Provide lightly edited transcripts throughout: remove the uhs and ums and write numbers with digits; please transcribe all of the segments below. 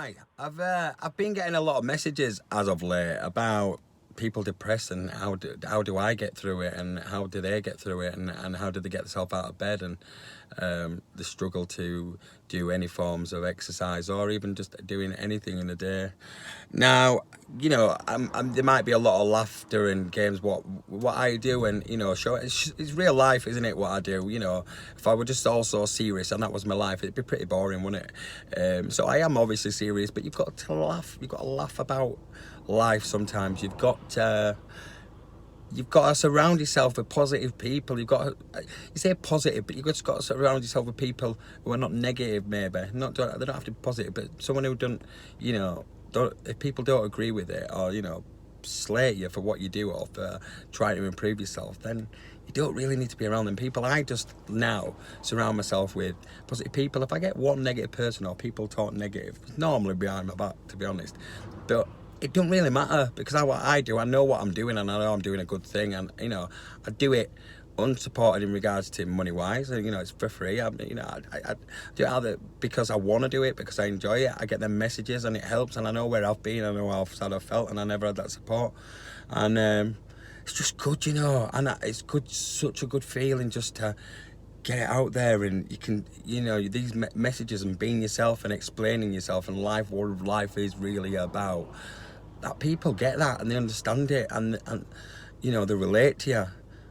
Hi, I've been getting a lot of messages as of late about people depressed and how do I get through it and how do they get through it and how do they get themselves out of bed and the struggle to do any forms of exercise or even just doing anything in a day. Now, there might be a lot of laughter and games what I do and show it's real life, isn't it? What I do, if I were just also serious and that was my life, it'd be pretty boring, wouldn't it? So I am obviously serious, but you've got to laugh. You've got to laugh about life sometimes. You've got to surround yourself with positive people. You say positive, but you've just got to surround yourself with people who are not negative. Maybe they don't have to be positive, but someone who don't, if people don't agree with it or slate you for what you do or for trying to improve yourself, then you don't really need to be around them people. I just now surround myself with positive people. If I get one negative person or people talk negative, it's normally behind my back, to be honest. But it don't really matter because what I do, I know what I'm doing and I know I'm doing a good thing, and I do it unsupported in regards to money wise. It's for free. I do it either because I want to do it, because I enjoy it. I get them messages and it helps, and I know where I've been, I know how sad I've felt, and I never had that support. And it's just good, and it's good, such a good feeling just to get it out there, and you can, these messages and being yourself and explaining yourself and what life is really about. That people get that and they understand it, and they relate to you,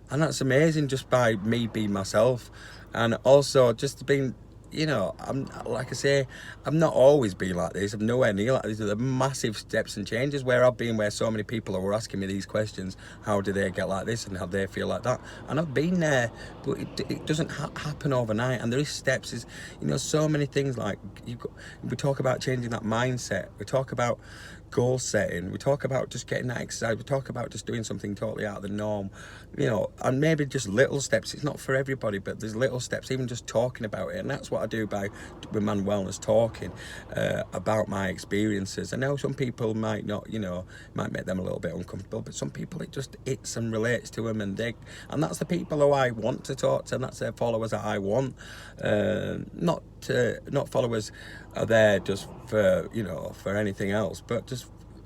and that's amazing just by me being myself. And also just being, I'm, like I say, I've not always been like this. I'm nowhere near like this. There are massive steps and changes where I've been, where so many people were asking me these questions: how do they get like this and how they feel like that? And I've been there, but it doesn't happen overnight, and there is steps. Is so many things, like we talk about changing that mindset, we talk about goal setting, we talk about just getting that exercise, we talk about just doing something totally out of the norm, and maybe just little steps. It's not for everybody, but there's little steps, even just talking about it. And that's what I do with Man Wellness, talking about my experiences. I know some people might not, might make them a little bit uncomfortable, but some people it just hits and relates to them, and that's the people who I want to talk to, and that's the followers that I want. Not followers are there just for for anything else, but just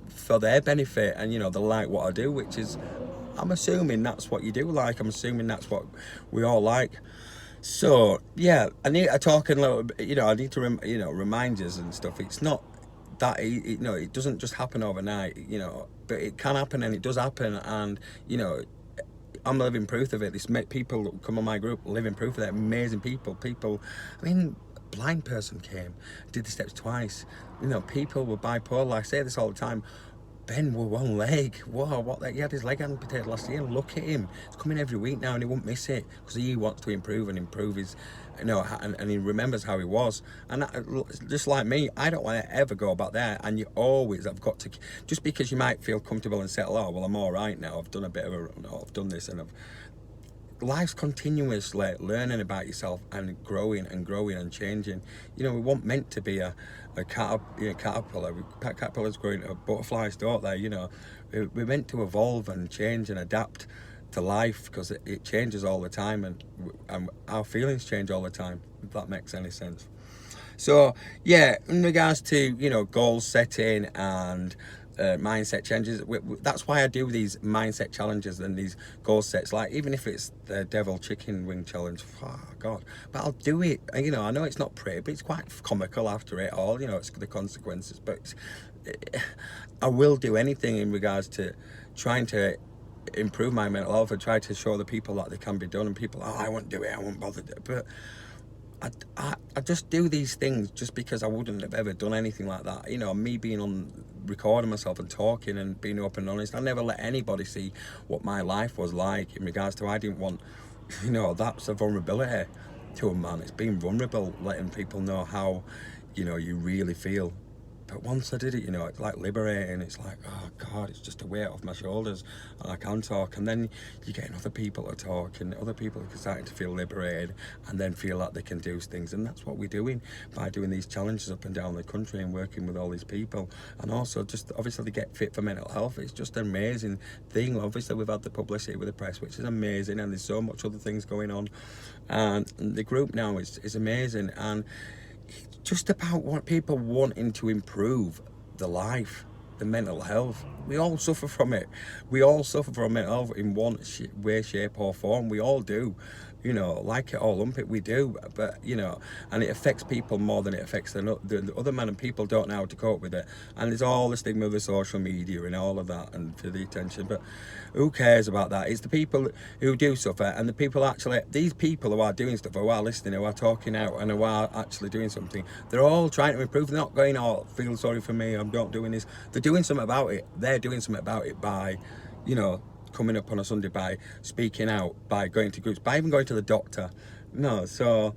for their benefit, and they like what I do, which is, I'm assuming that's what you do like. I'm assuming that's what we all like. So yeah, I need to talk a little bit. I need to reminders and stuff. It's not that it doesn't just happen overnight. But it can happen, and it does happen, and I'm living proof of it. People that come on my group, living proof of that. Amazing people. I mean, blind person came, did the steps twice. People were bipolar. I say this all the time. Ben with one leg. Whoa, what? He had his leg amputated last year. Look at him. He's coming every week now, and he won't miss it because he wants to improve his, and he remembers how he was. And just like me, I don't want to ever go back there. And you always have got to, just because you might feel comfortable and settle. Oh well, I'm all right now. I've done I've done this, and life's continuous, like learning about yourself and growing and changing. We weren't meant to be a caterpillar. Caterpillars grow into butterflies, don't they? We're meant to evolve and change and adapt to life, because it changes all the time, and our feelings change all the time, if that makes any sense. So yeah, in regards to goal setting and mindset changes, that's why I do these mindset challenges and these goal sets. Like, even if it's the devil chicken wing challenge, oh god, but I'll do it. I know it's not pretty, but it's quite comical after it all. It's the consequences, but I will do anything in regards to trying to improve my mental health and try to show the people that they can be done. And people, oh, I won't do it, I won't bother, but I just do these things just because I wouldn't have ever done anything like that. Me being on recording myself and talking and being open and honest, I never let anybody see what my life was like in regards to, I didn't want, that's a vulnerability to a man. It's being vulnerable, letting people know how, you really feel. But once I did it, it's like liberating. It's like, oh God, it's just a weight off my shoulders, and I can talk. And then you're getting other people to talk, and other people are starting to feel liberated, and then feel like they can do things. And that's what we're doing by doing these challenges up and down the country and working with all these people. And also, just obviously, to get fit for mental health. It's just an amazing thing. Obviously, we've had the publicity with the press, which is amazing, and there's so much other things going on. And the group now is amazing, and just about what people wanting to improve the life, the mental health. We all suffer from it. We all suffer from mental health in one way, shape, or form. We all do. You know, like it or lump it, we do. But, you know, and it affects people more than it affects the other man, and people don't know how to cope with it. And there's all the stigma of the social media and all of that and for the attention. But who cares about that? It's the people who do suffer, and the people actually, these people who are doing stuff, who are listening, who are talking out, and who are actually doing something, they're all trying to improve. They're not going, oh, feel sorry for me, I'm not doing this. They're doing something about it. They're doing something about it by, you know, coming up on a Sunday, by speaking out, by going to groups, by even going to the doctor. No, so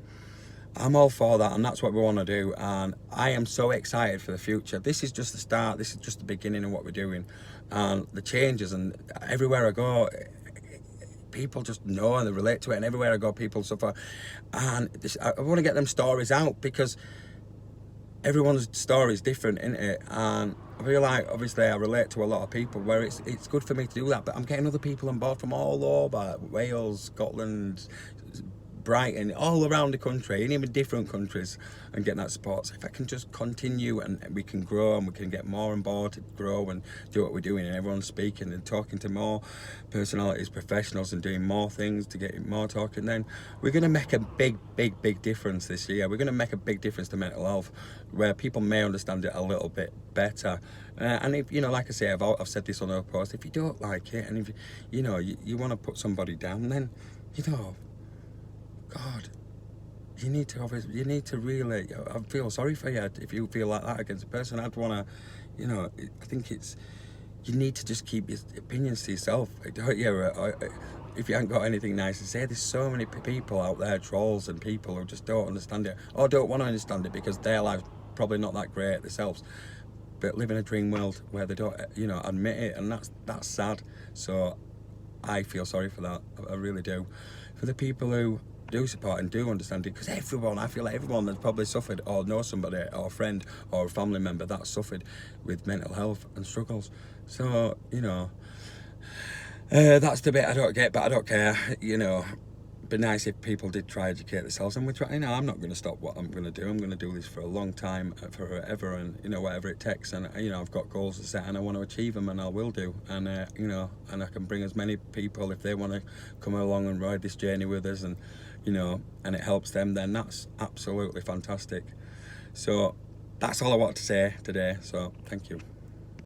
I'm all for that, and that's what we want to do. And I am so excited for the future. This is just the start. This is just the beginning of what we're doing, and the changes. And everywhere I go, people just know and they relate to it. And everywhere I go, people suffer. And I want to get them stories out, because everyone's story is different, isn't it? And I feel like, obviously, I relate to a lot of people where it's good for me to do that, but I'm getting other people on board from all over, Wales, Scotland, Brighton, all around the country, and even different countries, and getting that support. So if I can just continue, and we can grow, and we can get more on board to grow and do what we're doing, and everyone's speaking and talking to more personalities, professionals, and doing more things to get more talking, then we're going to make a big difference this year. We're going to make a big difference to mental health, where people may understand it a little bit better. And if, you know, like I say, I've said this on our post, if you don't like it, and if you know you want to put somebody down, then, you know, God, you need to really, I feel sorry for you if you feel like that against a person. I'd want to, you know, I think you need to just keep your opinions to yourself, don't you? If you haven't got anything nice to say, there's so many people out there, trolls and people who just don't understand it, or don't want to understand it because their life's probably not that great themselves, but live in a dream world where they don't, you know, admit it, and that's sad. So I feel sorry for that, I really do, for the people who do support and do understand it, because I feel like everyone that's probably suffered, or knows somebody, or a friend, or a family member that's suffered with mental health and struggles. So, you know, that's the bit I don't get, but I don't care. You know, it'd be nice if people did try to educate themselves, and we're trying. You know, I'm not going to stop what I'm going to do. I'm going to do this for a long time, forever, and, you know, whatever it takes. And, you know, I've got goals to set, and I want to achieve them, and I will do. And you know, and I can bring as many people, if they want to come along and ride this journey with us, and, you know, and it helps them, then that's absolutely fantastic. So that's all I wanted to say today. So thank you.